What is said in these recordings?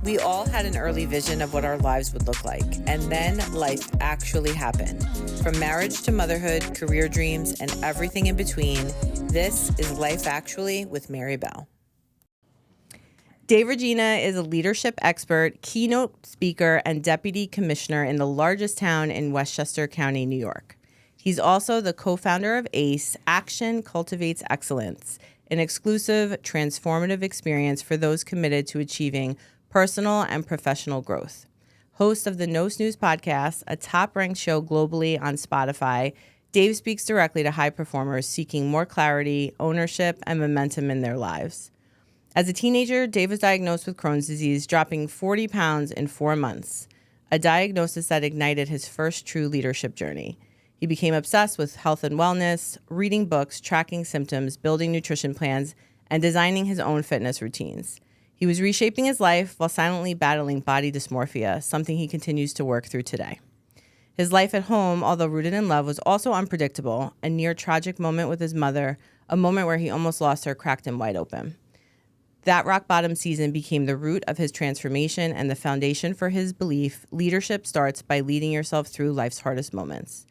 We all had an early vision of what our lives would look like, and then life actually happened. From marriage to motherhood, career dreams, and everything in between, this is Life Actually with Mary Bell. Dave Reggina is a leadership expert, keynote speaker, and deputy commissioner in the largest town in Westchester County, New York. He's also the co-founder of A.C.E, Action Cultivates Excellence, an exclusive, transformative experience for those committed to achieving personal and professional growth. Host of the No Snooze Podcast, a top-ranked show globally on Spotify, Dave speaks directly to high performers seeking more clarity, ownership, and momentum in their lives. As a teenager, Dave was diagnosed with Crohn's disease, dropping 40 pounds in 4 months, a diagnosis that ignited his first true leadership journey. He became obsessed with health and wellness, reading books, tracking symptoms, building nutrition plans, and designing his own fitness routines. He was reshaping his life while silently battling body dysmorphia, something he continues to work through today. His life at home, although rooted in love, was also unpredictable. A near tragic moment with his mother, a moment where he almost lost her, cracked him wide open. That rock bottom season became the root of his transformation and the foundation for his belief: leadership starts by leading yourself through life's hardest moments.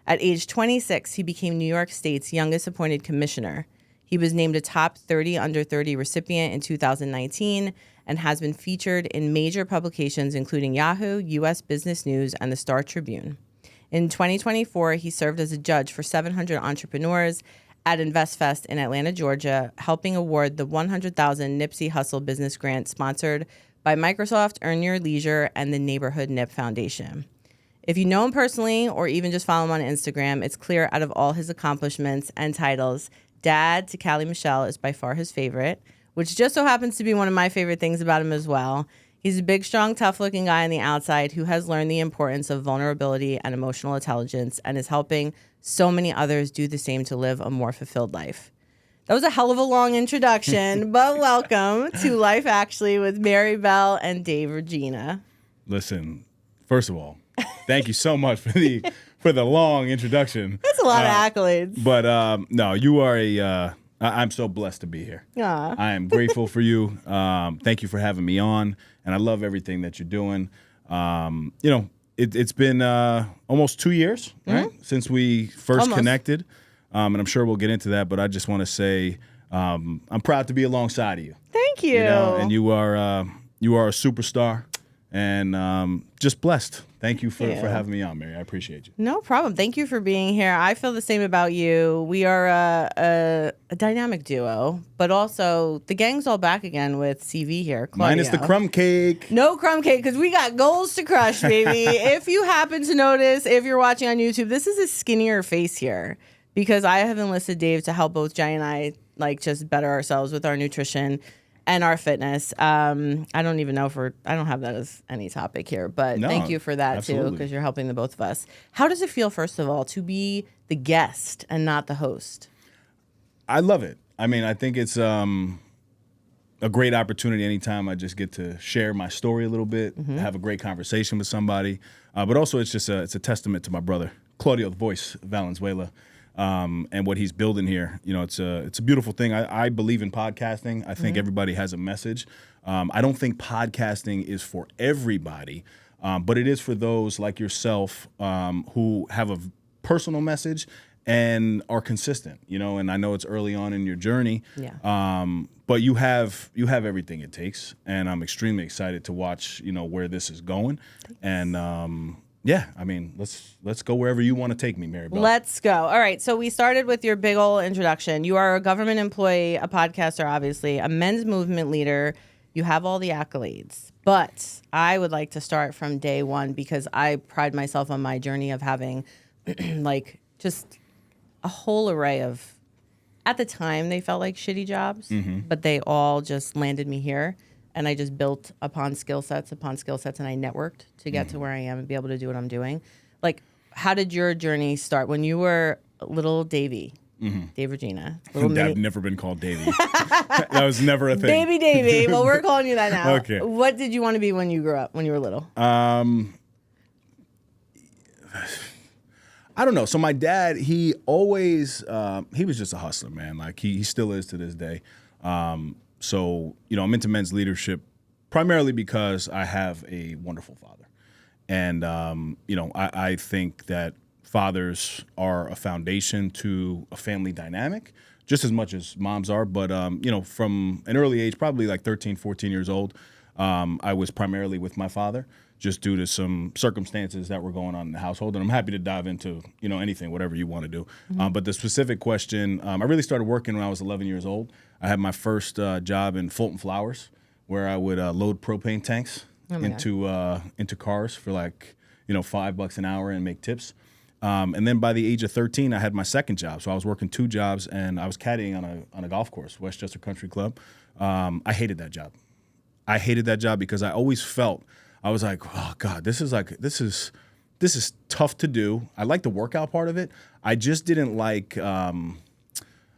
At age 26, he became New York State's youngest appointed commissioner. He was named a top 30 under 30 recipient in 2019 and has been featured in major publications including Yahoo, U.S. Business News, and the Star Tribune. In 2024, he served as a judge for 700 entrepreneurs at InvestFest in Atlanta, Georgia, helping award the $100,000 Nipsey Hussle business grant sponsored by Microsoft, Earn Your Leisure, and the Neighborhood Nip Foundation. If you know him personally or even just follow him on Instagram, it's clear out of all his accomplishments and titles, Dad to Callie Michelle is by far his favorite, which just so happens to be one of my favorite things about him as well. He's a big, strong, tough-looking guy on the outside who has learned the importance of vulnerability and emotional intelligence and is helping so many others do the same to live a more fulfilled life. That was a hell of a long introduction, but welcome to Life Actually with Mary Bell and Dave Reggina. Listen, first of all, thank you so much for the long introduction. That's a lot of accolades. But no, you are I'm so blessed to be here. Aww. I am grateful for you. Thank you for having me on, and I love everything that you're doing. It's been almost 2 years, right, since we first connected, and I'm sure we'll get into that. But I just want to say I'm proud to be alongside of you. Thank you. And you are a superstar, and just blessed. Thank you for having me on, Mary. I appreciate you. No problem. Thank you for being here. I feel the same about you. We are a dynamic duo, but also the gang's all back again with CV here. Claudio. Minus the crumb cake. No crumb cake, because we got goals to crush, baby. If you happen to notice, if you're watching on YouTube, this is a skinnier face here because I have enlisted Dave to help both Jay and I just better ourselves with our nutrition and our fitness. I don't even know I don't have that as any topic here, but thank you for that too, because you're helping the both of us. How does it feel, first of all, to be the guest and not the host? I love it. I mean, I think it's a great opportunity anytime I just get to share my story a little bit, have a great conversation with somebody. But also it's just it's a testament to my brother, Claudio the Voice Valenzuela. And what he's building here, it's a beautiful thing. I believe in podcasting. I think everybody has a message. I don't think podcasting is for everybody, but it is for those like yourself who have a personal message and are consistent. And I know it's early on in your journey, but you have everything it takes, and I'm extremely excited to watch where this is going. Thanks. And yeah, I mean, let's go wherever you want to take me, Mary Bell. Let's go. All right, so we started with your big ol' introduction. You are a government employee, a podcaster, obviously, a men's movement leader. You have all the accolades. But I would like to start from day one because I pride myself on my journey of having just a whole array of, at the time, they felt like shitty jobs, but they all just landed me here. And I just built upon skill sets, and I networked to get to where I am and be able to do what I'm doing. How did your journey start when you were little Davey, Dave Reggina? I've never been called Davey. That was never a thing. Baby Davey. Well, we're calling you that now. Okay. What did you want to be when you grew up, when you were little? I don't know. So my dad, he always, he was just a hustler, man. Like he still is to this day. So, I'm into men's leadership primarily because I have a wonderful father. And, I think that fathers are a foundation to a family dynamic, just as much as moms are. But, from an early age, probably like 13, 14 years old, I was primarily with my father, just due to some circumstances that were going on in the household. And I'm happy to dive into, anything, whatever you want to do. But the specific question, I really started working when I was 11 years old. I had my first job in Fulton Flowers, where I would load propane tanks into cars for like, $5 an hour and make tips. And then by the age of 13, I had my second job. So I was working 2 jobs, and I was caddying on a golf course, Westchester Country Club. I hated that job. I hated that job because I always felt, I was like, oh God, this is tough to do. I like the workout part of it. I just didn't like,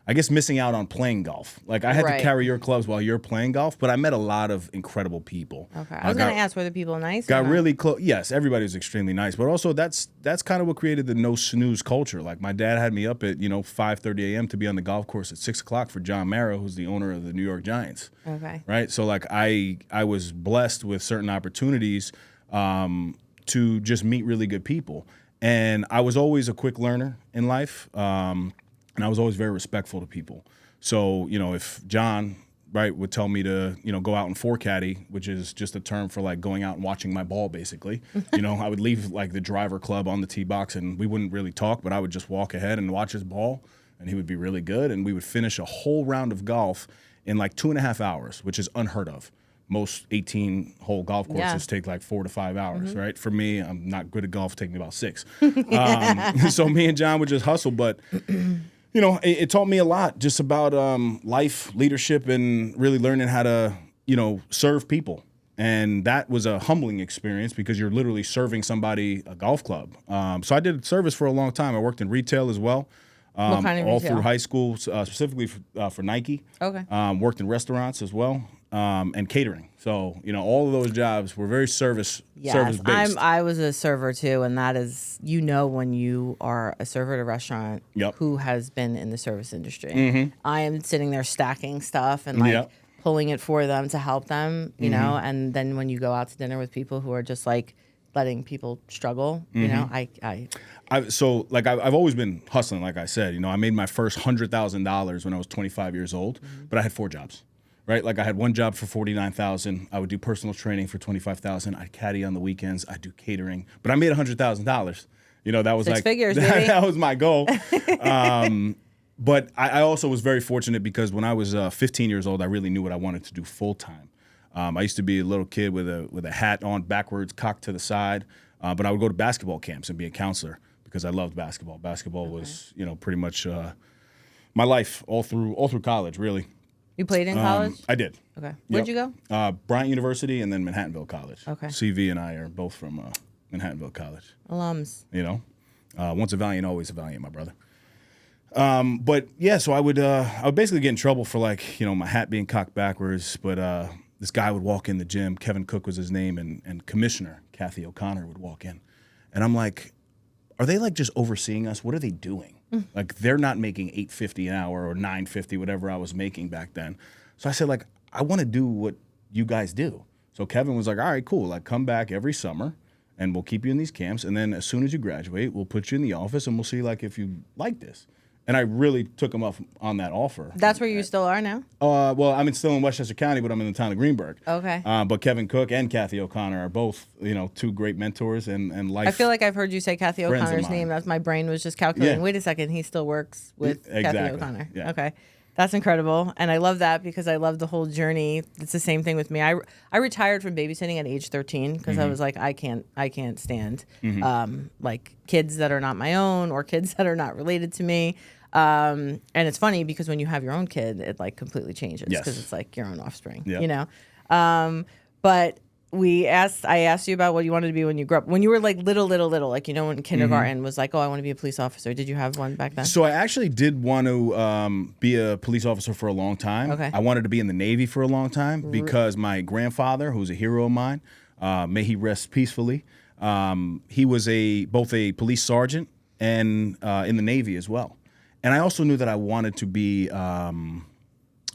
I guess, missing out on playing golf. Like, I had to carry your clubs while you're playing golf, but I met a lot of incredible people. Okay. I was going to ask, were the people nice? Got really close. Yes, everybody was extremely nice, but also that's kind of what created the no snooze culture. Like, my dad had me up at 5:30 a.m. to be on the golf course at 6 o'clock for John Mara, who's the owner of the New York Giants. Okay. Right. So like I was blessed with certain opportunities to just meet really good people, and I was always a quick learner in life. And I was always very respectful to people. So, if John, right, would tell me to, go out and caddy, which is just a term for like going out and watching my ball, basically. I would leave like the driver club on the tee box, and we wouldn't really talk, but I would just walk ahead and watch his ball, and he would be really good. And we would finish a whole round of golf in like 2.5 hours, which is unheard of. Most 18-hole golf courses take like 4 to 5 hours, right? For me, I'm not good at golf, taking me about 6. So me and John would just hustle, but... it taught me a lot just about life, leadership, and really learning how to, serve people. And that was a humbling experience because you're literally serving somebody a golf club. So I did service for a long time. I worked in retail as well, what kind of all retail? through high school, specifically for Nike. Okay. Worked in restaurants as well, and catering. So, all of those jobs were very service based. I was a server too, and that is, when you are a server at a restaurant who has been in the service industry. I am sitting there stacking stuff and pulling it for them to help them, and then when you go out to dinner with people who are just like letting people struggle, I've always been hustling, like I said. I made my first $100,000 when I was 25 years old, but I had 4 jobs. Right, like I had one job for $49,000. I would do personal training for $25,000. I'd caddy on the weekends. I'd do catering, but I made $100,000. That was 6 figures, baby. That was my goal. But I also was very fortunate because when I was 15 years old, I really knew what I wanted to do full time. I used to be a little kid with a hat on backwards, cocked to the side. But I would go to basketball camps and be a counselor because I loved basketball. Basketball was, pretty much my life all through college, really. You played in college? I did. Okay. Where'd you go? Bryant University and then Manhattanville College. Okay. CV and I are both from Manhattanville College. Alums. Once a Valiant, always a Valiant, my brother. But yeah, so I would basically get in trouble for like, my hat being cocked backwards. But this guy would walk in the gym. Kevin Cook was his name, and Commissioner Kathy O'Connor would walk in. And I'm like, are they like just overseeing us? What are they doing? Like, they're not making $8.50 an hour or $9.50, whatever I was making back then. So I said, like, I want to do what you guys do. So Kevin was like, all right, cool. Like, come back every summer and we'll keep you in these camps. And then as soon as you graduate, we'll put you in the office and we'll see like if you like this. And I really took him up on that offer. That's where you still are now? Well, I'm still in Westchester County, but I'm in the town of Greenburgh. Okay. But Kevin Cook and Kathy O'Connor are both, 2 great mentors and life. I feel like I've heard you say Kathy O'Connor's name. That's my brain was just calculating. Yeah. Wait a second, he still works with Exactly. Kathy O'Connor. Yeah. Okay. That's incredible. And I love that because I love the whole journey. It's the same thing with me. I retired from babysitting at age 13 because I was like, I can't stand like kids that are not my own or kids that are not related to me. And it's funny because when you have your own kid, it like completely changes because it's like your own offspring, But I asked you about what you wanted to be when you grew up. When you were like little, like, when kindergarten was like, oh, I want to be a police officer. Did you have one back then? So I actually did want to be a police officer for a long time. Okay. I wanted to be in the Navy for a long time because my grandfather, who's a hero of mine, may he rest peacefully, he was both a police sergeant and in the Navy as well. And I also knew that I wanted to be, I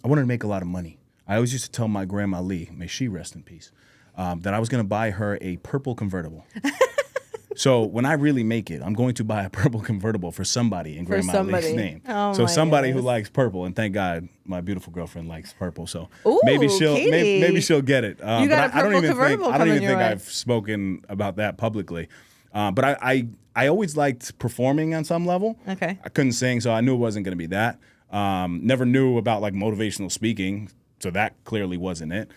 wanted to make a lot of money. I always used to tell my grandma Lee, may she rest in peace, that I was going to buy her a purple convertible. So when I really make it, I'm going to buy a purple convertible for somebody in Grandma Lee's name. Oh, so somebody goodness. who likes purple, and thank God my beautiful girlgirlfriend likes purple. So Ooh, maybe she'll Katie. maybe she'll get it. You got a purple convertible I don't even coming your think way. I've spoken about that publicly. But I always liked performing on some level. Okay. I couldn't sing, so I knew it wasn't going to be that. Never knew about like motivational speaking, so that clearly wasn't it.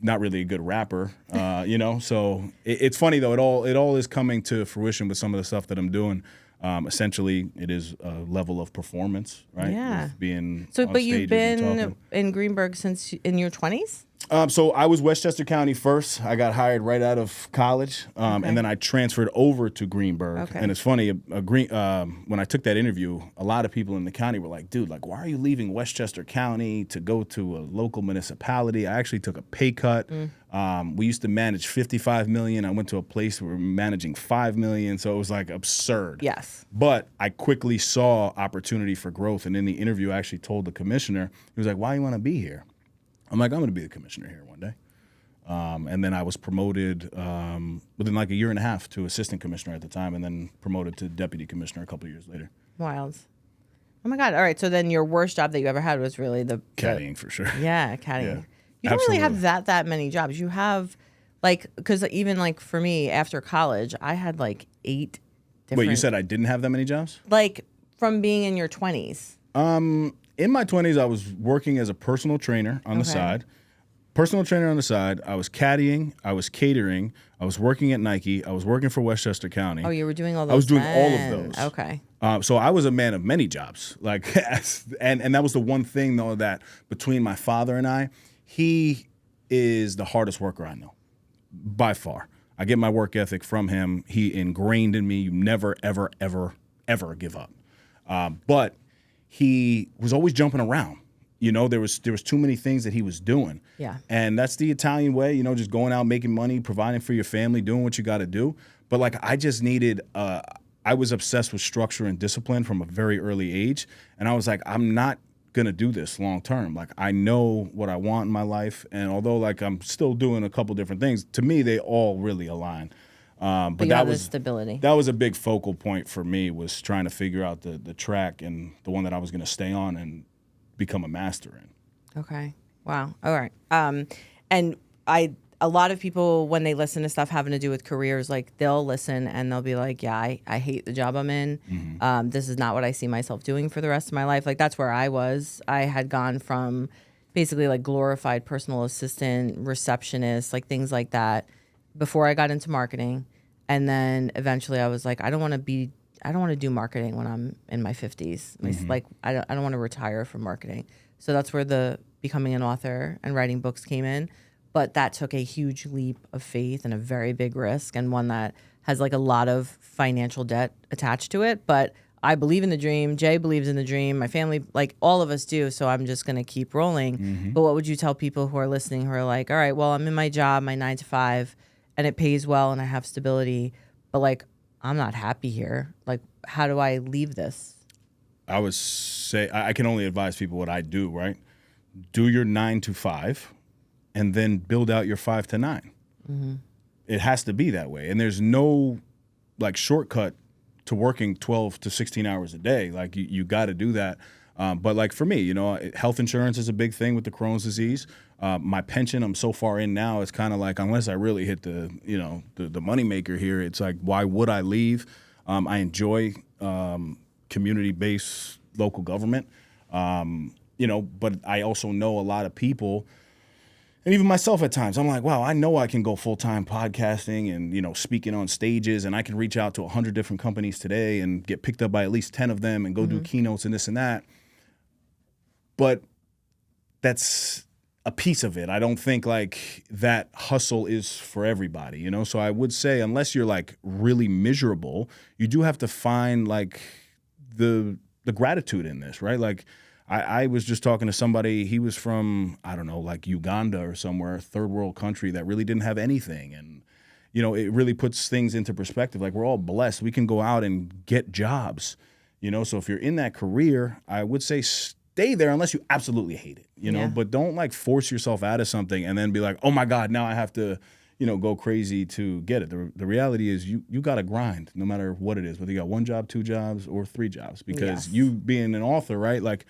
Not really a good rapper, So it's funny though. It all is coming to fruition with some of the stuff that I'm doing. Essentially, it is a level of performance, right? Yeah. With being So, on but you've stages and been talking. in Greenberg since in your 20s? So I was Westchester County first. I got hired right out of college, and then I transferred over to Greenberg. Okay. And it's funny, when I took that interview, a lot of people in the county were like, "Dude, like, why are you leaving Westchester County to go to a local municipality?" I actually took a pay cut. We used to manage $55 million. I went to a place where we were managing $5 million, so it was like absurd. Yes. But I quickly saw opportunity for growth, and in the interview, I actually told the commissioner, he was like, "Why do you want to be here?" I'm like, I'm going to be the commissioner here one day. And then I was promoted within like a year and a half to assistant commissioner at the time, and then promoted to deputy commissioner a couple of years later. Wild. Oh my God. All right. So then your worst job that you ever had was really the Caddying for sure. Yeah, caddying. Yeah, You don't really absolutely. have that many jobs. You have because even like for me after college, I had like 8 different. Wait, you said I didn't have that many jobs? like from being in your 20s. In my 20s, I was working as a personal trainer on the Okay. side. Personal trainer on the side. I was caddying. I was catering. I was working at Nike. I was working for Westchester County. Oh, you were doing all those. I was doing all of then. those. Okay. So I was a man of many jobs. Like, and that was the one thing though that between my father and I, he is the hardest worker I know, by far. I get my work ethic from him. He ingrained in me, you never, ever, ever, ever give up. But he was always jumping around. There was too many things that he was doing. Yeah. And that's the Italian way, just going out, making money, providing for your family, doing what you got to do. But like, I just needed, I was obsessed with structure and discipline from a very early age. And I was like, I'm not going to do this long term. Like, I know what I want in my life. And although like I'm still doing a couple different things, to me, they all really align. But you that have was the stability. That was a big focal point for me, was trying to figure out the track and the one that I was going to stay on and become a master in. Okay. Wow. All right. And a lot of people, when they listen to stuff having to do with careers, like they'll listen and they'll be like, yeah, I hate the job I'm in. Mm-hmm. This is not what I see myself doing for the rest of my life. Like that's where I was. I had gone from basically like glorified personal assistant, receptionist, like things like that before I got into marketing. And then eventually I was like, I don't want to do marketing when I'm in my 50s. Mm-hmm. Like I don't want to retire from marketing. So that's where the becoming an author and writing books came in. But that took a huge leap of faith and a very big risk, and one that has like a lot of financial debt attached to it. But I believe in the dream. Jay believes in the dream. My family, like all of us do. So I'm just going to keep rolling. Mm-hmm. But what would you tell people who are listening who are like, all right, well, I'm in my job, my 9 to 5, and it pays well and I have stability, but like, I'm not happy here. Like, how do I leave this? I would say I can only advise people what I do, right? Do your 9 to 5 and then build out your 5 to 9. Mm-hmm. It has to be that way. And there's no like shortcut to working 12 to 16 hours a day. Like you got to do that. But like for me, health insurance is a big thing with the Crohn's disease. My pension, I'm so far in now, it's kind of like, unless I really hit the moneymaker here, it's like, why would I leave? I enjoy community-based local government, but I also know a lot of people, and even myself at times, I'm like, wow, I know I can go full-time podcasting and, speaking on stages, and I can reach out to 100 different companies today and get picked up by at least 10 of them and go do keynotes and this and that. But that's a piece of it. I don't think like that hustle is for everybody, So I would say, unless you're like really miserable, you do have to find like the gratitude in this, right? Like I was just talking to somebody, he was from, I don't know, like Uganda or somewhere, third world country that really didn't have anything. And, it really puts things into perspective. Like, we're all blessed. We can go out and get jobs, So if you're in that career, I would say stay there unless you absolutely hate it, you know, Yeah. but don't like force yourself out of something and then be like, oh my God, now I have to, you know, go crazy to get it. The reality is you got to grind no matter what it is, whether you got 1 job, 2 jobs, or 3 jobs, because you being an author, right? Like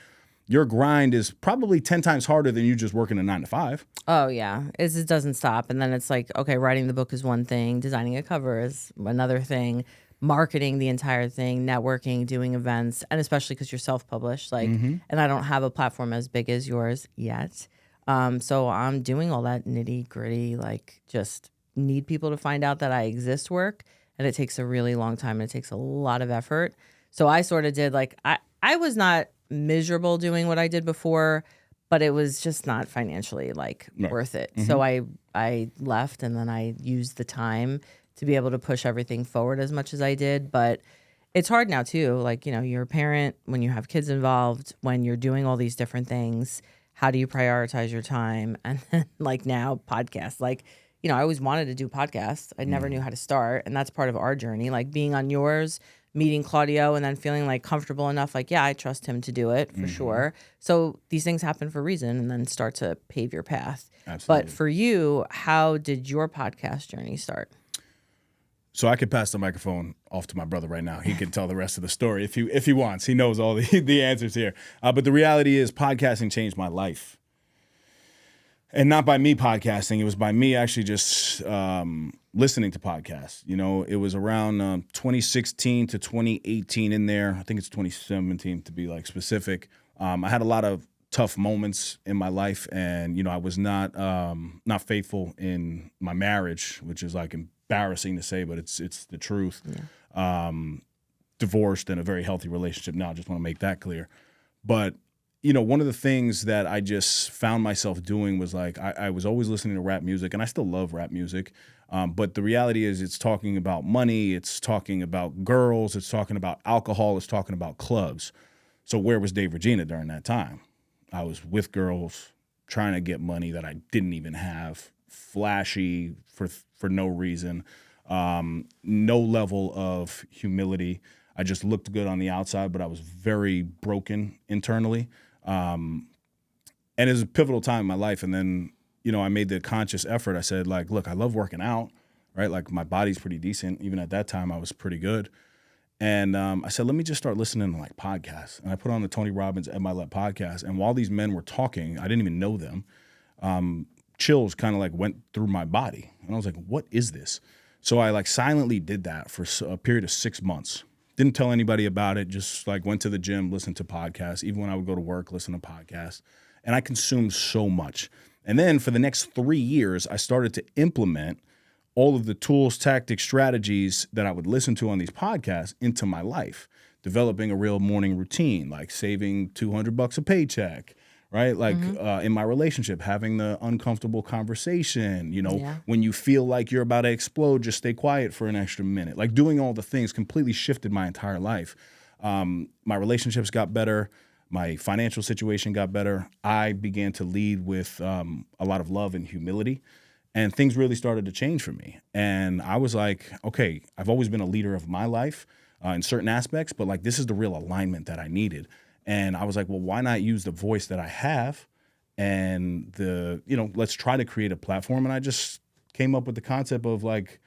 your grind is probably 10 times harder than you just working a 9 to 5. Oh, yeah. It doesn't stop. And then it's like, okay, writing the book is one thing. Designing a cover is another thing. Marketing the entire thing, networking, doing events, and especially because you're self-published. Like, and I don't have a platform as big as yours yet. So I'm doing all that nitty gritty, like just need people to find out that I exist work. And it takes a really long time and it takes a lot of effort. So I sort of did like, I was not miserable doing what I did before, but it was just not financially like worth it. So I left, and then I used the time to be able to push everything forward as much as I did. But it's hard now too. Like, you know, you're a parent, when you have kids involved, when you're doing all these different things, how do you prioritize your time? And then like now podcasts, like, you know, I always wanted to do podcasts. I never knew how to start. And that's part of our journey, like being on yours, meeting Claudio, and then feeling like comfortable enough, like, yeah, I trust him to do it for sure. So these things happen for a reason, and then start to pave your path. Absolutely. But for you, how did your podcast journey start? So I could pass the microphone off to my brother right now. He can tell the rest of the story if he wants. He knows all the answers here. But the reality is podcasting changed my life. And not by me podcasting. It was by me actually just listening to podcasts. You know, it was around 2016 to 2018 in there. I think it's 2017 to be like specific. I had a lot of tough moments in my life, and you know, I was not faithful in my marriage, which is like embarrassing to say, but it's the truth. Yeah. Divorced in a very healthy relationship now. I just want to make that clear. But you know, one of the things that I just found myself doing was like I was always listening to rap music, and I still love rap music. But the reality is it's talking about money, it's talking about girls, it's talking about alcohol, it's talking about clubs. So where was Dave Reggina during that time? I was with girls, trying to get money that I didn't even have, flashy for no reason, no level of humility. I just looked good on the outside, but I was very broken internally. And it was a pivotal time in my life. And then, you know, I made the conscious effort. I said, like, look, I love working out, right? Like my body's pretty decent. Even at that time, I was pretty good. And I said, let me just start listening to like podcasts. And I put on the Tony Robbins Ed Milet podcast. And while these men were talking, I didn't even know them. Chills kind of like went through my body. And I was like, what is this? So I like silently did that for a period of 6 months. Didn't tell anybody about it, just like went to the gym, listened to podcasts. Even when I would go to work, listen to podcasts. And I consumed so much. And then for the next 3 years, I started to implement all of the tools, tactics, strategies that I would listen to on these podcasts into my life, developing a real morning routine, like saving $200 a paycheck, right? Like in my relationship, having the uncomfortable conversation, you know, when you feel like you're about to explode, just stay quiet for an extra minute. Like doing all the things completely shifted my entire life. My relationships got better. My financial situation got better. I began to lead with a lot of love and humility, and things really started to change for me. And I was like, okay, I've always been a leader of my life in certain aspects, but like this is the real alignment that I needed. And I was like, well, why not use the voice that I have and let's try to create a platform. And I just came up with the concept of like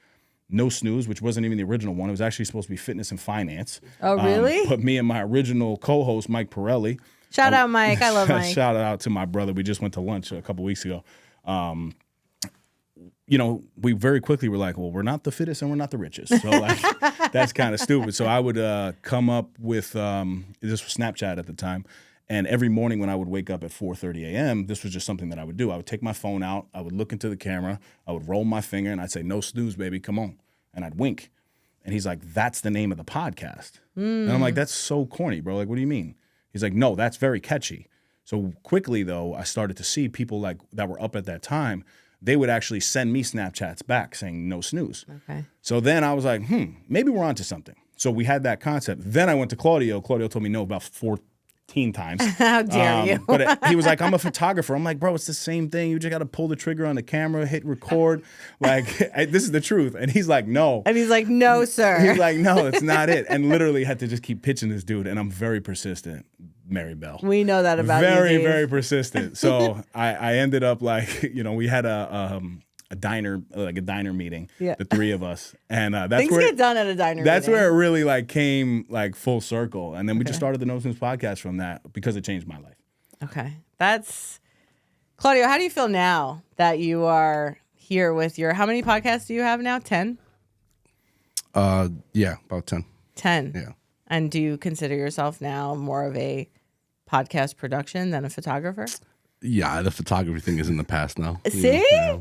No Snooze, which wasn't even the original one. It was actually supposed to be fitness and finance. Oh, really? But me and my original co-host, Mike Pirelli. Shout out, Mike. I love Mike. Shout out to my brother. We just went to lunch a couple weeks ago. You know, we very quickly were like, well, we're not the fittest and we're not the richest. So like, that's kind of stupid. So I would come up with, this was Snapchat at the time. And every morning when I would wake up at 4:30 a.m., this was just something that I would do. I would take my phone out. I would look into the camera. I would roll my finger and I'd say, no snooze, baby, come on. And I'd wink. And he's like, that's the name of the podcast. And I'm like, that's so corny, bro. Like, what do you mean? He's like, no, that's very catchy. So quickly, though, I started to see people like that were up at that time. They would actually send me Snapchats back saying no snooze. Okay. So then I was like, maybe we're onto something. So we had that concept. Then I went to Claudio. Claudio told me no about 14 times. How dare you? But he was like, I'm a photographer. I'm like, bro, it's the same thing. You just got to pull the trigger on the camera, hit record. Like, this is the truth. And he's like, no. And he's like, no, sir. He's like, no, it's not it. And literally had to just keep pitching this dude. And I'm very persistent. Mary Bell. We know that about very, you, Dave. very persistent. So I ended up like, we had a diner, like a diner meeting, the three of us. And that's Things where get done at a diner that's meeting. where it really like came like full circle. And then we just started the No Snooze podcast from that because it changed my life. Okay. That's Claudio, how do you feel now that you are here with your, how many podcasts do you have now? 10? Yeah, about 10. 10. Yeah. And do you consider yourself now more of a podcast production than a photographer? Yeah, the photography thing is in the past now. See? Yeah.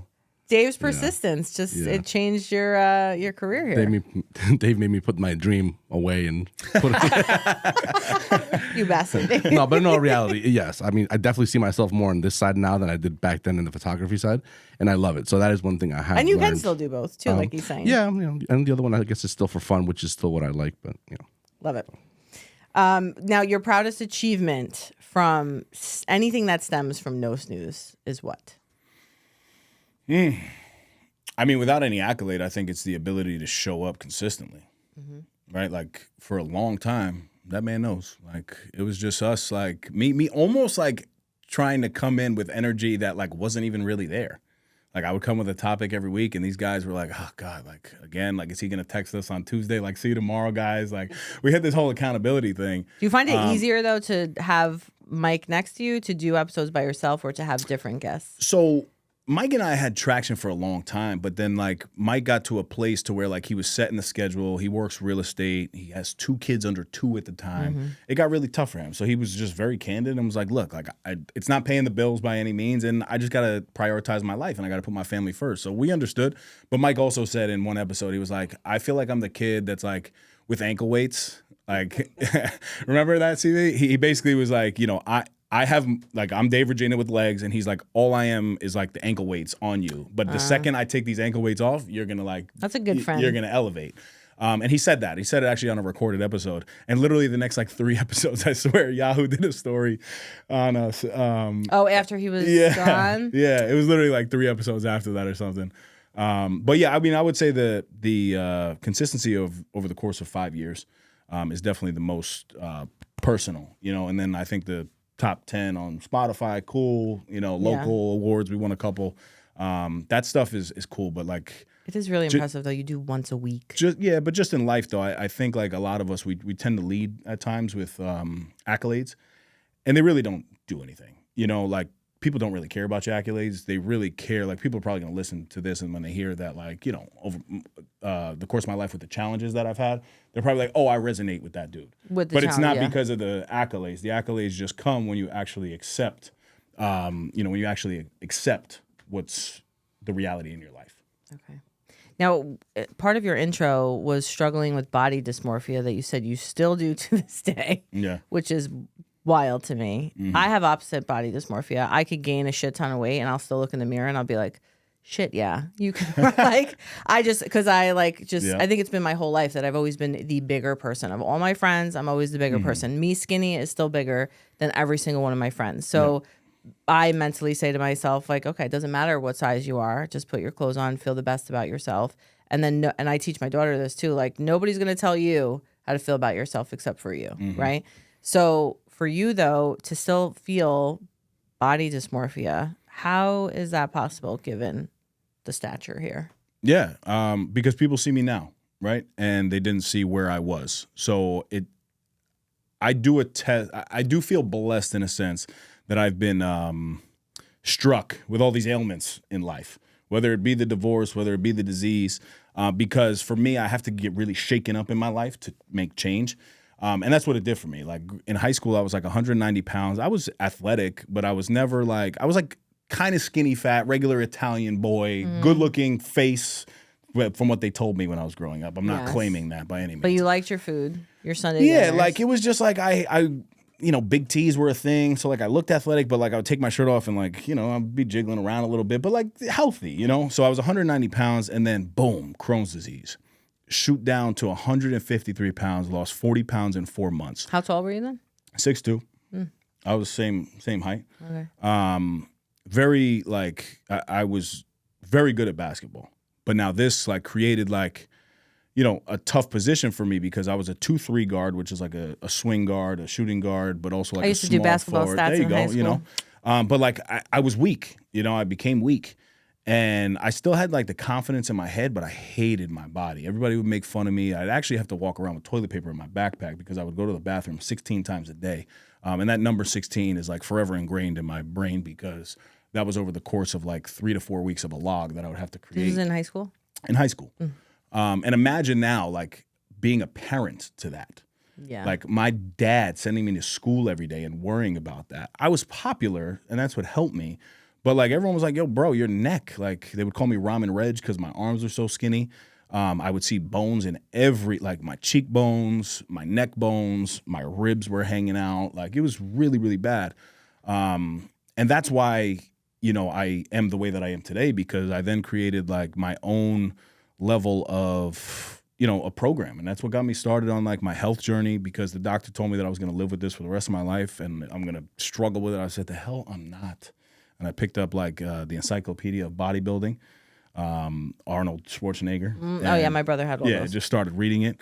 Dave's persistence it changed your career here. Dave made me put my dream away and put it. You bastard. No, but in all reality, yes. I mean, I definitely see myself more on this side now than I did back then in the photography side, and I love it. So that is one thing I have. And you learned. can still do both too, like he's saying. Yeah, and the other one I guess is still for fun, which is still what I like. But Love it. Now, your proudest achievement from anything that stems from No Snooze is what? I mean, without any accolade, I think it's the ability to show up consistently, right? Like for a long time, that man knows. Like it was just us, like me, almost like trying to come in with energy that like wasn't even really there. Like I would come with a topic every week, and these guys were like, "Oh God, like again, like is he gonna text us on Tuesday? Like see you tomorrow, guys." Like we had this whole accountability thing. Do you find it easier though to have Mike next to you to do episodes by yourself or to have different guests? So Mike and I had traction for a long time, but then like Mike got to a place to where like he was setting the schedule. He works real estate. He has 2 kids under 2 at the time. It got really tough for him. So he was just very candid and was like, look, like it's not paying the bills by any means. And I just got to prioritize my life and I got to put my family first. So we understood. But Mike also said in one episode, he was like, I feel like I'm the kid that's like with ankle weights. Like, remember that CV? He basically was like, I have, like, I'm Dave Reggina with legs, and he's like, all I am is, like, the ankle weights on you. But the second I take these ankle weights off, you're going to, like... That's a good friend. You're going to elevate. And he said that. He said it actually on a recorded episode. And literally the next, like, 3 episodes, I swear, Yahoo did a story on us. After he was gone? Yeah, it was literally, like, 3 episodes after that or something. But, yeah, I mean, I would say the consistency of over the course of 5 years is definitely the most personal, and then I think the top 10 on Spotify, cool, local awards, we won a couple. That stuff is cool, but like... It is really impressive, though. You do once a week. But just in life, though, I think like a lot of us, we tend to lead at times with accolades, and they really don't do anything. Like people don't really care about your accolades. They really care. Like people are probably going to listen to this, and when they hear that, like, over the course of my life with the challenges that I've had, they're probably like, oh, I resonate with that dude. But it's not because of the accolades. The accolades just come when you actually accept, when you actually accept what's the reality in your life. Okay. Now, part of your intro was struggling with body dysmorphia that you said you still do to this day. Yeah. Which is wild to me. Mm-hmm. I have opposite body dysmorphia. I could gain a shit ton of weight and I'll still look in the mirror and I'll be like, shit, yeah, you can. Like, I think it's been my whole life that I've always been the bigger person of all my friends. I'm always the bigger person. Me skinny is still bigger than every single one of my friends. So I mentally say to myself, like, okay, it doesn't matter what size you are. Just put your clothes on, feel the best about yourself. And then, and I teach my daughter this too. Like, nobody's going to tell you how to feel about yourself except for you, right? So for you, though, to still feel body dysmorphia, how is that possible given the stature here? Yeah, because people see me now, right? And they didn't see where I was. So I do feel blessed in a sense that I've been struck with all these ailments in life, whether it be the divorce, whether it be the disease, because for me, I have to get really shaken up in my life to make change. And that's what it did for me. Like in high school, I was like 190 pounds. I was athletic, but I was never like, I was like kind of skinny fat, regular Italian boy, good looking face from what they told me when I was growing up. I'm not claiming that by any means. But you liked your food, your Sunday dinners. Like it was just like I big tees were a thing. So like I looked athletic, but like I would take my shirt off and like, I'd be jiggling around a little bit, but like healthy, So I was 190 pounds and then boom, Crohn's disease. Shoot down to 153 pounds, lost 40 pounds in 4 months. How tall were you then? 6'2". I was same height. Okay. Very like I was very good at basketball. But now this like created like, a tough position for me because I was a 2-3 guard, which is like a swing guard, a shooting guard, but also like I used a to do small basketball forward. stats There you in go, high school. But like I was weak, I became weak. And I still had like the confidence in my head, but I hated my body. Everybody would make fun of me. I'd actually have to walk around with toilet paper in my backpack because I would go to the bathroom 16 times a day. And that number 16 is like forever ingrained in my brain because that was over the course of like 3 to 4 weeks of a log that I would have to create. This was in high school? In high school. And imagine now like being a parent to that. Yeah. Like my dad sending me to school every day and worrying about that. I was popular and that's what helped me. But like everyone was like, yo, bro, your neck. Like they would call me Ramen Reg because my arms were so skinny. I would see bones in like my cheekbones, my neck bones, my ribs were hanging out. Like it was really, really bad. And that's why, I am the way that I am today because I then created like my own level of, a program. And that's what got me started on like my health journey because the doctor told me that I was going to live with this for the rest of my life and I'm going to struggle with it. I said, the hell I'm not. And I picked up like the Encyclopedia of Bodybuilding, Arnold Schwarzenegger. Oh yeah, my brother had one of those. Just started reading it.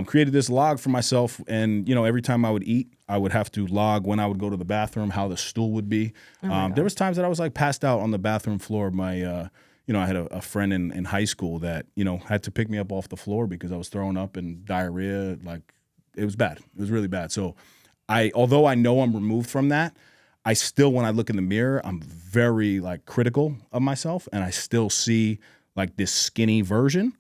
Created this log for myself, and every time I would eat, I would have to log when I would go to the bathroom, how the stool would be. There was times that I was like passed out on the bathroom floor. I had a friend in high school that had to pick me up off the floor because I was throwing up and diarrhea. Like it was bad. It was really bad. So although I know I'm removed from that, I still, when I look in the mirror, I'm very like critical of myself, and I still see like this skinny version,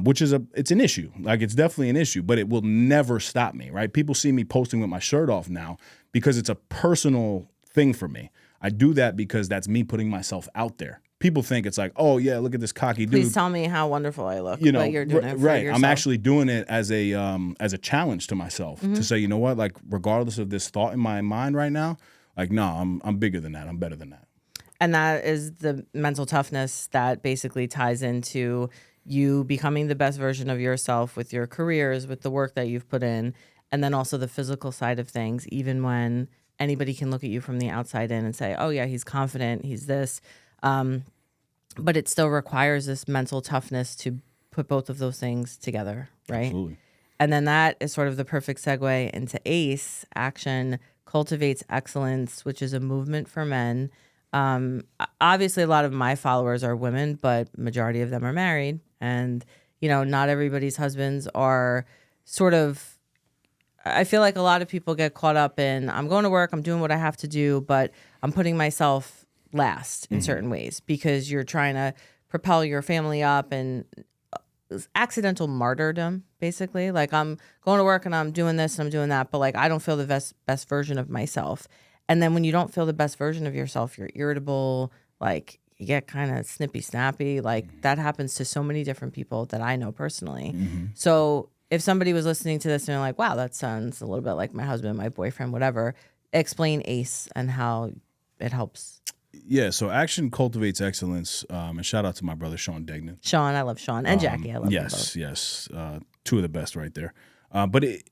which is it's an issue. Like it's definitely an issue, but it will never stop me, right? People see me posting with my shirt off now because it's a personal thing for me. I do that because that's me putting myself out there. People think it's like, oh yeah, look at this cocky dude. Please tell me how wonderful I look. But you're doing it for right. yourself. I'm actually doing it as a challenge to myself to say, you know what, like regardless of this thought in my mind right now. Like, no, I'm bigger than that. I'm better than that. And that is the mental toughness that basically ties into you becoming the best version of yourself with your careers, with the work that you've put in, and then also the physical side of things, even when anybody can look at you from the outside in and say, oh, yeah, he's confident, he's this. But it still requires this mental toughness to put both of those things together, right? Absolutely. And then that is sort of the perfect segue into ACE, Action Cultivates Excellence, which is a movement for men. Obviously, a lot of my followers are women, but majority of them are married. And, not everybody's husbands are sort of, I feel like a lot of people get caught up in, I'm going to work, I'm doing what I have to do, but I'm putting myself last in certain ways because you're trying to propel your family up and accidental martyrdom, basically. Like I'm going to work and I'm doing this and I'm doing that, but like I don't feel the best version of myself. And then when you don't feel the best version of yourself, you're irritable, like you get kind of snippy snappy. Like that happens to so many different people that I know personally. So if somebody was listening to this and they're like, wow, that sounds a little bit like my husband, my boyfriend, whatever, explain ACE and how it helps. Yeah, so Action Cultivates Excellence, and shout out to my brother Sean Degnan. Sean, I love Sean, and Jackie, I love them both. Yes, two of the best right there. But it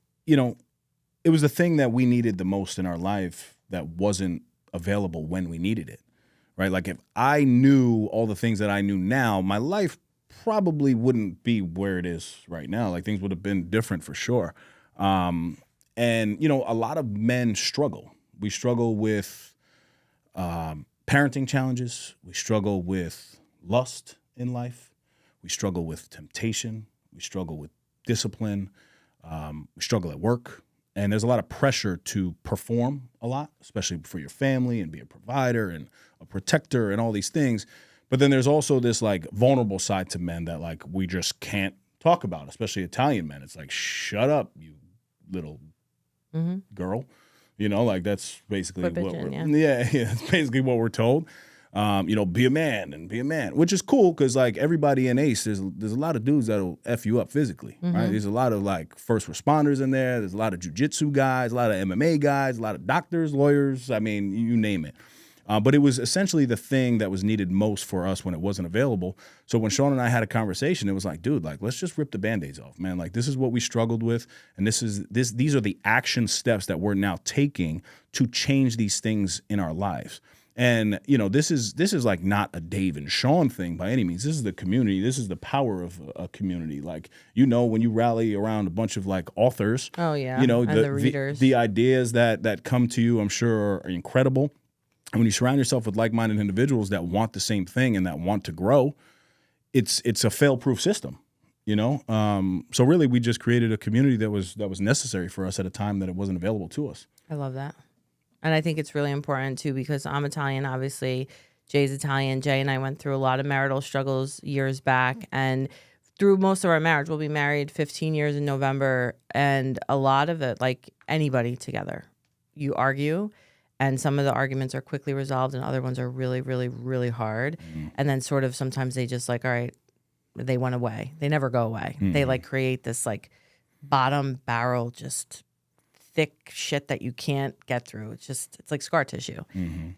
was the thing that we needed the most in our life that wasn't available when we needed it, right? Like if I knew all the things that I knew now, my life probably wouldn't be where it is right now. Like things would have been different for sure. And a lot of men struggle. We struggle with parenting challenges. We struggle with lust in life. We struggle with temptation. We struggle with discipline. We struggle at work. And there's a lot of pressure to perform a lot, especially for your family and be a provider and a protector and all these things. But then there's also this like vulnerable side to men that like we just can't talk about, especially Italian men. It's like, shut up, you little girl. Like that's basically what that's basically what we're told. Be a man, which is cool because like everybody in ACE, there's a lot of dudes that'll F you up physically, right? There's a lot of like first responders in there. There's a lot of jujitsu guys, a lot of MMA guys, a lot of doctors, lawyers. I mean, you name it. But it was essentially the thing that was needed most for us when it wasn't available. So when Sean and I had a conversation, it was like, dude, like let's just rip the Band-Aids off, man. Like this is what we struggled with, and these are the action steps that we're now taking to change these things in our lives. And, you know, this is like not a Dave and Sean thing by any means. This is the community. This is the power of a community. Like, you know, when you rally around a bunch of like authors, Oh, yeah. you know, And the readers. the ideas that come to you, I'm sure, are incredible. And when you surround yourself with like-minded individuals that want the same thing and that want to grow, it's a fail-proof system, you know? So really, we just created a community that was necessary for us at a time that it wasn't available to us. I love that. And I think it's really important, too, because I'm Italian, obviously. Jay's Italian. Jay and I went through a lot of marital struggles years back. And through most of our marriage, we'll be married 15 years in November. And a lot of it, like anybody together, you argue. And some of the arguments are quickly resolved and other ones are really, really, really hard. And then sort of sometimes they just like, all right, they went away. They never go away. They like create this like bottom barrel, just thick shit that you can't get through. It's like scar tissue.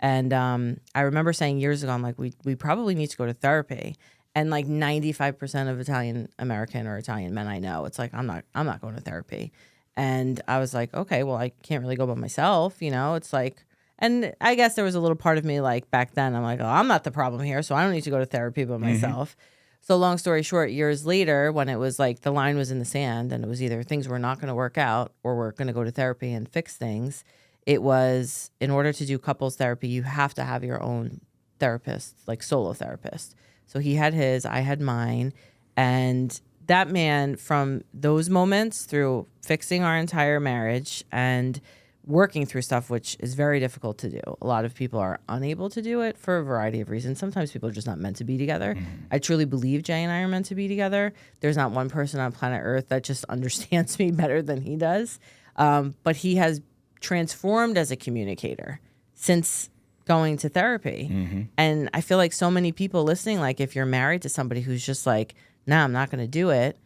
And I remember saying years ago, I'm like, we probably need to go to therapy. And like 95% of Italian American or Italian men I know, it's like, I'm not going to therapy. And I was like, okay, well, I can't really go by myself, you know? It's like, and I guess there was a little part of me like back then, I'm like, oh, I'm not the problem here, so I don't need to go to therapy by myself. So long story short, years later, when it was like the line was in the sand and it was either things were not going to work out or we're going to go to therapy and fix things, it was in order to do couples therapy, you have to have your own therapist, like solo therapist. So he had his, I had mine. And that man, from those moments through fixing our entire marriage and working through stuff, which is very difficult to do. A lot of people are unable to do it for a variety of reasons. Sometimes people are just not meant to be together. I truly believe Jay and I are meant to be together. There's not one person on planet Earth that just understands me better than he does. But he has transformed as a communicator since going to therapy. And I feel like so many people listening, like if you're married to somebody who's just like, nah, I'm not going to do it.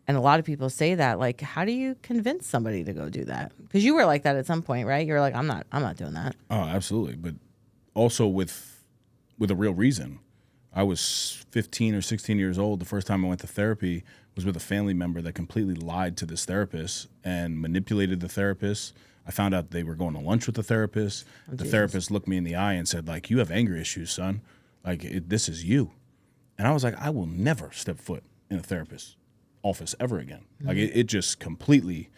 And a lot of people say that, like, how do you convince somebody to go do that? Because you were like that at some point, right? You're like, I'm not doing that. Oh, absolutely. But also with a real reason. I was 15 or 16 years old. The first time I went to therapy was with a family member that completely lied to this therapist and manipulated the therapist. I found out they were going to lunch with the therapist. The therapist looked me in the eye and said, like, you have anger issues, son. Like, this is you. And I was like, I will never step foot in a therapist's office ever again. Like it just completely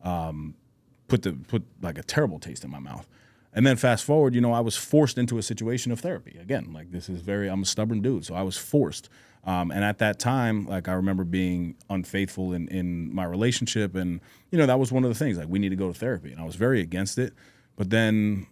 put like a terrible taste in my mouth. And then fast forward, you know, I was forced into a situation of therapy again. Like I'm a stubborn dude, so I was forced. And at that time, like I remember being unfaithful in my relationship, and you know that was one of the things. Like we need to go to therapy, and I was very against it. But then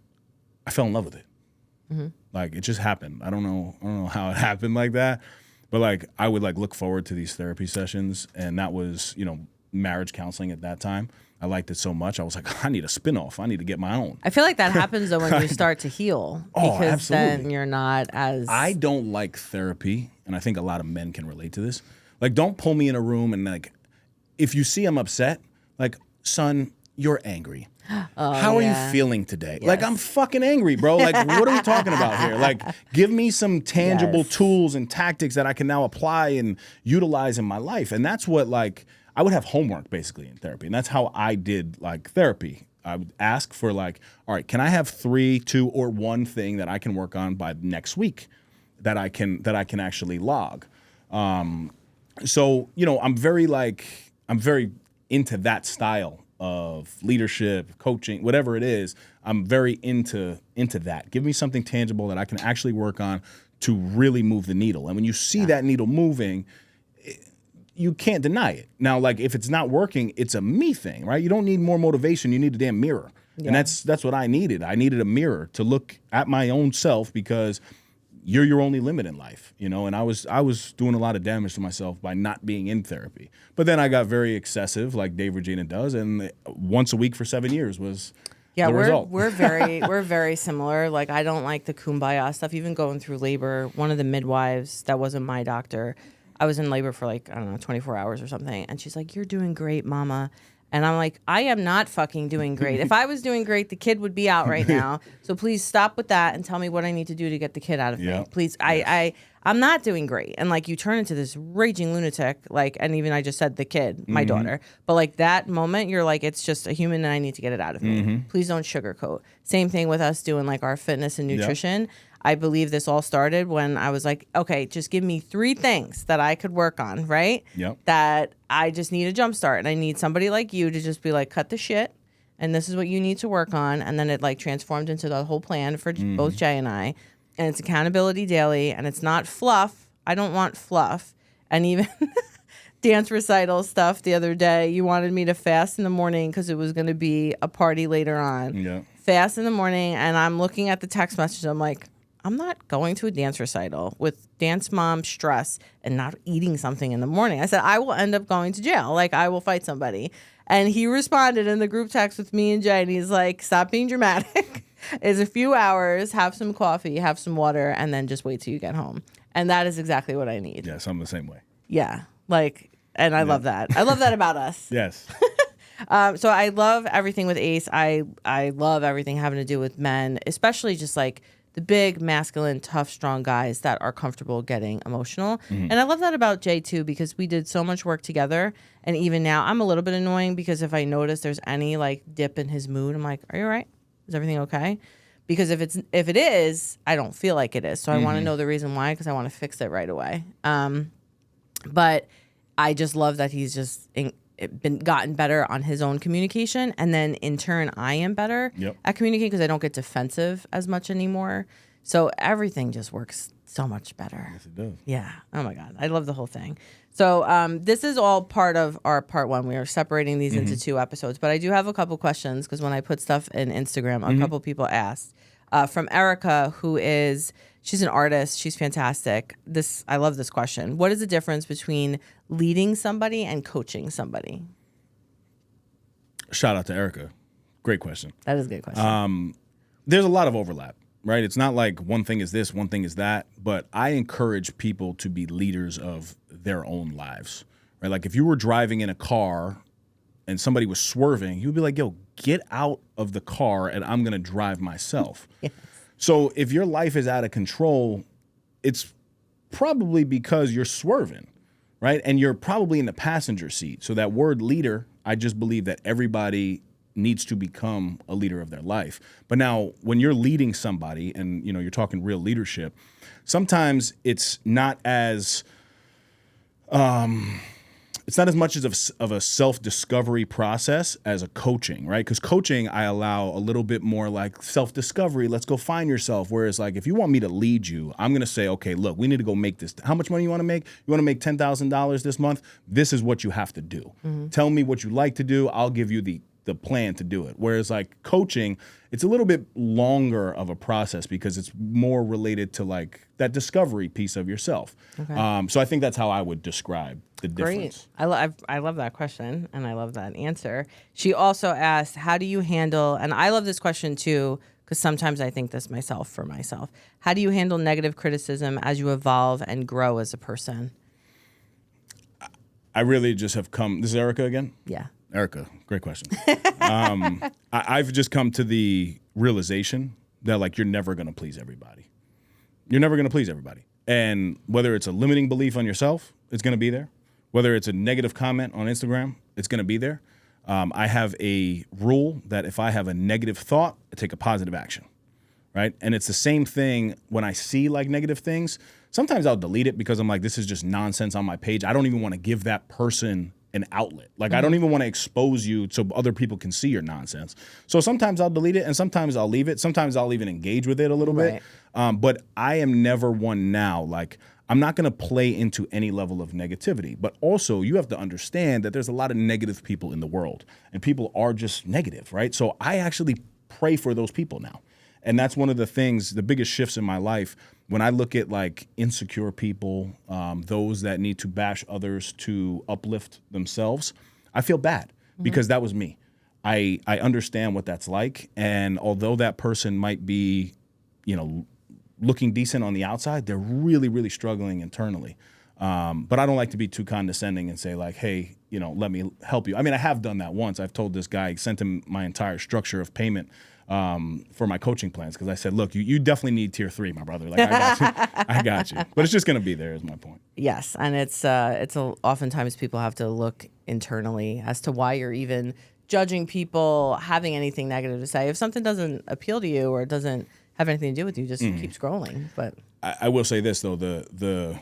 I fell in love with it. Like it just happened. I don't know how it happened like that. But like I would like look forward to these therapy sessions, and that was, you know, marriage counseling at that time. I liked it so much. I was like, I need a spinoff. I need to get my own. I feel like that happens though when you start to heal, because then you're not as. I don't like therapy, and I think a lot of men can relate to this. Like, don't pull me in a room and like, if you see I'm upset, like, son, you're angry. How are you feeling today? Like, I'm fucking angry, bro. Like, what are we talking about here? Like, give me some tangible tools and tactics that I can now apply and utilize in my life. And that's what, like, I would have homework basically in therapy. And that's how I did like therapy. I would ask for like, all right, can I have 3, 2, or 1 thing that I can work on by next week that I can actually log? So, you know, I'm very into that style of leadership, coaching, whatever it is. I'm very into that. Give me something tangible that I can actually work on to really move the needle. And when you see that needle moving, you can't deny it. Now, like if it's not working, it's a me thing, right? You don't need more motivation. You need a damn mirror. Yeah. And that's what I needed. I needed a mirror to look at my own self, because you're your only limit in life, you know? And I was doing a lot of damage to myself by not being in therapy. But then I got very excessive, like Dave Reggina does, and once a week for 7 years was the result. we're very similar. Like I don't like the kumbaya stuff. Even going through labor, one of the midwives that wasn't my doctor, I was in labor for like, I don't know, 24 hours or something. And she's like, you're doing great, mama. And I'm like, I am not fucking doing great. If I was doing great, the kid would be out right now. So please stop with that and tell me what I need to do to get the kid out of me. Please, I'm not doing great. And like you turn into this raging lunatic, like, and even I just said the kid, my daughter. But like that moment, you're like, it's just a human and I need to get it out of me. Please don't sugarcoat. Same thing with us doing like our fitness and nutrition. I believe this all started when I was like, okay, just give me 3 things that I could work on, right? Yep. That I just need a jump start. And I need somebody like you to just be like, cut the shit. And this is what you need to work on. And then it like transformed into the whole plan for both Jay and I. And it's accountability daily. And it's not fluff. I don't want fluff. And even dance recital stuff the other day, you wanted me to fast in the morning because it was going to be a party later on. Yeah. Fast in the morning. And I'm looking at the text message. I'm like, I'm not going to a dance recital with dance mom stress and not eating something in the morning. I said, I will end up going to jail. Like, I will fight somebody. And he responded in the group text with me and Jay, and he's like, stop being dramatic. It's a few hours, have some coffee, have some water, and then just wait till you get home. And that is exactly what I need. Yes, I'm the same way. Yeah. Like, and I love that. I love that about us. Yes. So I love everything with Ace. I love everything having to do with men, especially just like the big, masculine, tough, strong guys that are comfortable getting emotional. And I love that about Jay, too, because we did so much work together. And even now, I'm a little bit annoying because if I notice there's any, like, dip in his mood, I'm like, are you all right? Is everything okay? Because if it is, I don't feel like it is. So I want to know the reason why because I want to fix it right away. But I just love that he's just gotten better on his own communication, and then in turn I am better at communicating because I don't get defensive as much anymore. So everything just works so much better. Yes, it does. Yeah. Oh my God, I love the whole thing. So this is all part of our part 1. We are separating these into 2 episodes, but I do have a couple questions because when I put stuff in Instagram, a couple people asked. From Erica, she's an artist. She's fantastic. I love this question. What is the difference between leading somebody and coaching somebody? Shout out to Erica. Great question. That is a good question. There's a lot of overlap, right? It's not like one thing is this, one thing is that, but I encourage people to be leaders of their own lives, right? Like if you were driving in a car and somebody was swerving, you'd be like, yo, get out of the car and I'm going to drive myself. Yes. So if your life is out of control, it's probably because you're swerving, right? And you're probably in the passenger seat. So that word leader, I just believe that everybody needs to become a leader of their life. But now when you're leading somebody and, you're talking real leadership, sometimes it's not as much of a self-discovery process as a coaching, right? Because coaching, I allow a little bit more like self-discovery. Let's go find yourself. Whereas like, if you want me to lead you, I'm going to say, okay, look, we need to go make this. How much money you want to make? You want to make $10,000 this month? This is what you have to do. Tell me what you like to do. I'll give you the plan to do it. Whereas like coaching, it's a little bit longer of a process because it's more related to like that discovery piece of yourself. Okay. So I think that's how I would describe the difference. Great. I love that question and I love that answer. She also asked, how do you handle, and I love this question too, because sometimes I think this for myself. How do you handle negative criticism as you evolve and grow as a person? I really just have come, this is Erica again? Yeah. Erica, great question. I've just come to the realization that like you're never going to please everybody. You're never going to please everybody. And whether it's a limiting belief on yourself, it's going to be there. Whether it's a negative comment on Instagram, it's going to be there. I have a rule that if I have a negative thought, I take a positive action, right? And it's the same thing when I see like negative things. Sometimes I'll delete it because I'm like, this is just nonsense on my page. I don't even want to give that person an outlet. Like I don't even want to expose you so other people can see your nonsense. So sometimes I'll delete it and sometimes I'll leave it. Sometimes I'll even engage with it a little bit. But I am never one now. Like I'm not going to play into any level of negativity. But also you have to understand that there's a lot of negative people in the world and people are just negative, right? So I actually pray for those people now. And that's one of the things, the biggest shifts in my life. When I look at like insecure people, those that need to bash others to uplift themselves, I feel bad because that was me. I understand what that's like. And although that person might be, looking decent on the outside, they're really, really struggling internally. But I don't like to be too condescending and say like, hey, let me help you. I mean, I have done that once. I've told this guy, sent him my entire structure of payment for my coaching plans because I said, look, you definitely need tier 3, my brother. Like I got you. But it's just going to be there is my point. Yes, and it's oftentimes people have to look internally as to why you're even judging people, having anything negative to say. If something doesn't appeal to you or it doesn't have anything to do with you. Just keep scrolling. But I will say this though: the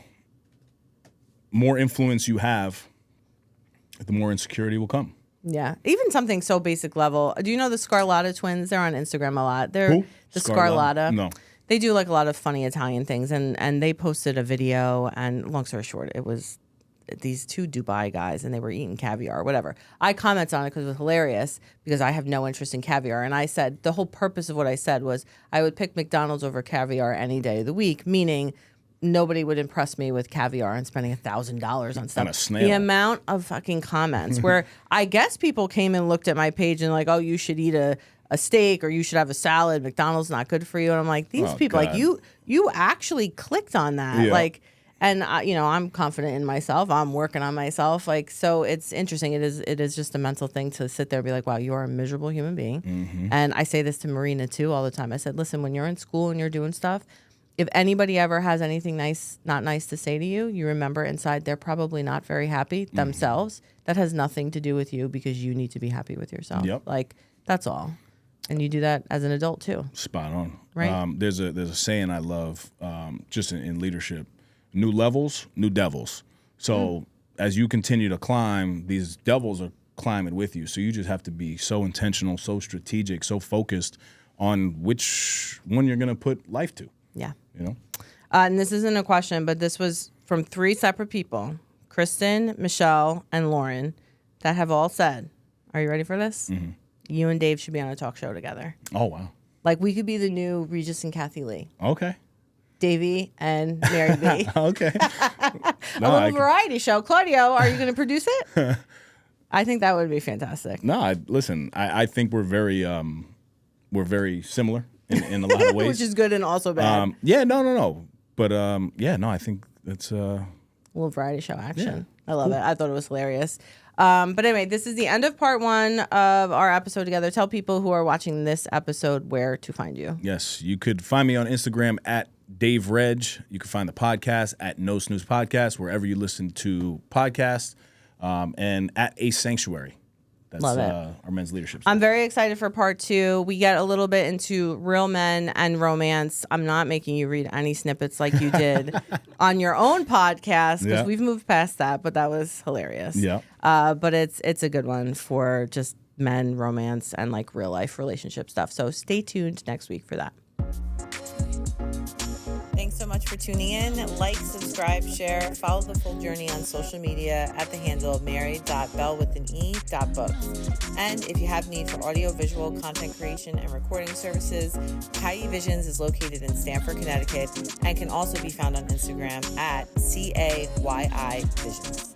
more influence you have, the more insecurity will come. yeah, even something so basic level. Do you know the Scarlatta twins? They're on Instagram a lot. They're Who? the Scarlatta. No. They do like a lot of funny Italian things, and they posted a video. And long story short, it was these two Dubai guys, and they were eating caviar or whatever. I commented on it because it was hilarious because I have no interest in caviar, and I said the whole purpose of what I said was I would pick McDonald's over caviar any day of the week, meaning nobody would impress me with caviar and spending $1,000 on stuff. And a snail. The amount of fucking comments where I guess people came and looked at my page and like, oh, you should eat a steak or you should have a salad. McDonald's not good for you. And I'm like, these people, God. like you actually clicked on that. Yeah. Like, and I'm confident in myself. I'm working on myself. Like, so it's interesting. It is just a mental thing to sit there and be like, wow, you are a miserable human being. And I say this to Marina too all the time. I said, listen, when you're in school and you're doing stuff, if anybody ever has anything not nice to say to you, you remember inside they're probably not very happy themselves. That has nothing to do with you because you need to be happy with yourself. Yep. Like, that's all. And you do that as an adult too. Spot on. Right. There's a saying I love just in leadership: new levels, new devils. So as you continue to climb, these devils are climbing with you. So you just have to be so intentional, so strategic, so focused on which one you're going to put life to. Yeah. You know. And this isn't a question, but this was from 3 separate people: Kristen, Michelle, and Lauren, that have all said, are you ready for this? You and Dave should be on a talk show together. Oh, wow. Like, we could be the new Regis and Kathy Lee. Okay. Davey and Mary B. Okay. A little variety show. Claudio, are you going to produce it? I think that would be fantastic. No, listen, I think we're very similar in a lot of ways. Which is good and also bad. Yeah, no. But I think that's A little variety show action. Yeah. I love it. I thought it was hilarious. But anyway, this is the end of part 1 of our episode together. Tell people who are watching this episode where to find you. Yes, you could find me on Instagram at Dave Reg. You can find the podcast at No Snooze Podcast, wherever you listen to podcasts, and at A Sanctuary. That's Love it. Our men's leadership. I'm very excited for part 2. We get a little bit into real men and romance. I'm not making you read any snippets like you did on your own podcast because we've moved past that, but that was hilarious. Yeah. But it's a good one for just men, romance, and like real life relationship stuff. So stay tuned next week for that. Thanks so much for tuning in. Like, subscribe, share, follow the full journey on social media at the handle mary.bell.books. And if you have need for audio-visual content creation and recording services, Cayi Visions is located in Stamford, Connecticut, and can also be found on Instagram at CAYI Visions.